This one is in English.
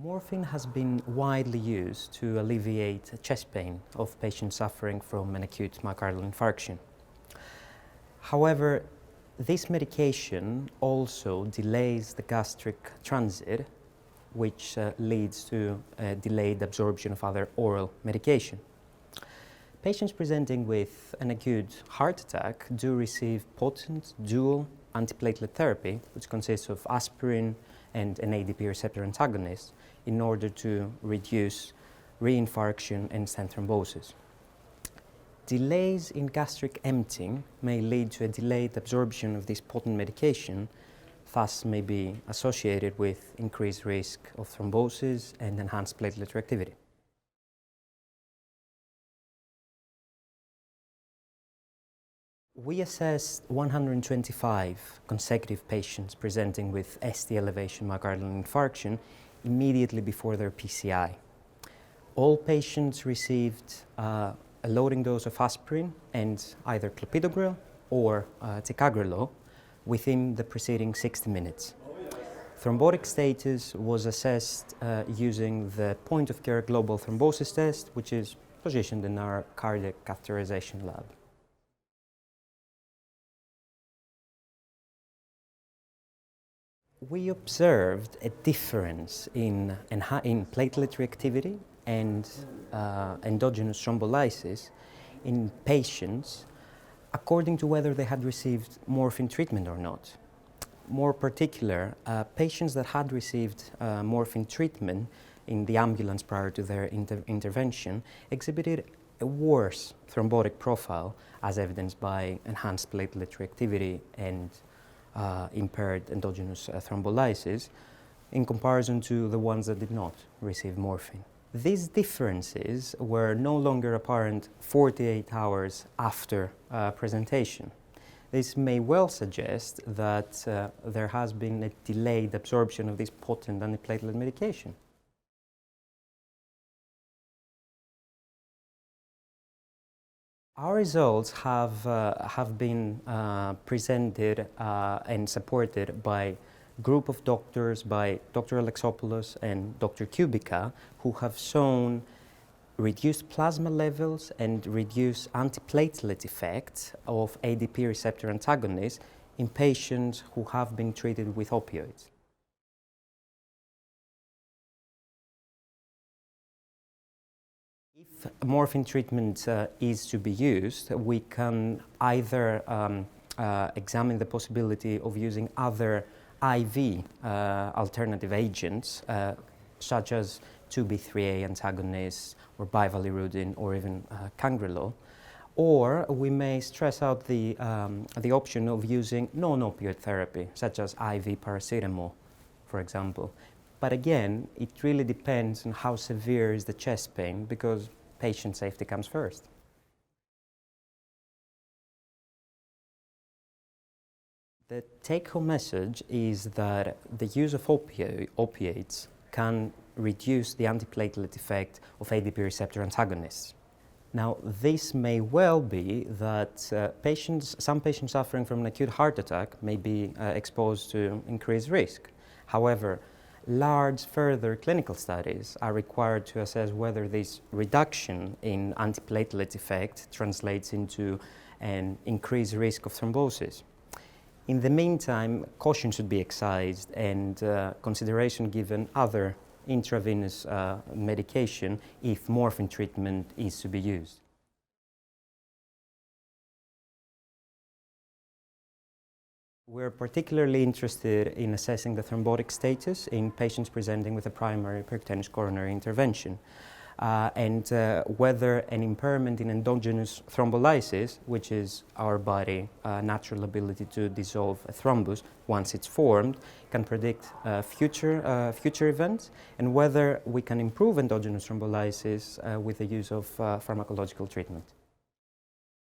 Morphine has been widely used to alleviate chest pain of patients suffering from an acute myocardial infarction. However, this medication also delays the gastric transit, which leads to delayed absorption of other oral medication. Patients presenting with an acute heart attack do receive potent dual antiplatelet therapy, which consists of aspirin and an ADP receptor antagonist, in order to reduce reinfarction and stent thrombosis. Delays in gastric emptying may lead to a delayed absorption of this potent medication, thus may be associated with increased risk of thrombosis and enhanced platelet reactivity. We assessed 125 consecutive patients presenting with ST elevation myocardial infarction immediately before their PCI. All patients received a loading dose of aspirin and either clopidogrel or ticagrelor within the preceding 60 minutes. Thrombotic status was assessed using the point-of-care global thrombosis test, which is positioned in our cardiac catheterization lab. We observed a difference in platelet reactivity and endogenous thrombolysis in patients according to whether they had received morphine treatment or not. More particular, patients that had received morphine treatment in the ambulance prior to their intervention exhibited a worse thrombotic profile, as evidenced by enhanced platelet reactivity and impaired endogenous thrombolysis in comparison to the ones that did not receive morphine. These differences were no longer apparent 48 hours after presentation. This may well suggest that there has been a delayed absorption of this potent antiplatelet medication. Our results have been presented and supported by a group of doctors, by Dr. Alexopoulos and Dr. Kubica, who have shown reduced plasma levels and reduced antiplatelet effects of ADP receptor antagonists in patients who have been treated with opioids. If morphine treatment is to be used, we can either examine the possibility of using other IV alternative agents, such as 2B3A antagonists or bivalirudin or even cangrelor, or we may stress out the option of using non-opioid therapy, such as IV paracetamol, for example. But again, it really depends on how severe is the chest pain, because patient safety comes first. The take-home message is that the use of opiates can reduce the antiplatelet effect of ADP receptor antagonists. Now, this may well be that some patients suffering from an acute heart attack may be exposed to increased risk. However, large further clinical studies are required to assess whether this reduction in antiplatelet effect translates into an increased risk of thrombosis. In the meantime, caution should be exercised and consideration given other intravenous medication if morphine treatment is to be used. We're particularly interested in assessing the thrombotic status in patients presenting with a primary percutaneous coronary intervention and whether an impairment in endogenous thrombolysis, which is our body's natural ability to dissolve a thrombus once it's formed, can predict future events, and whether we can improve endogenous thrombolysis with the use of pharmacological treatment.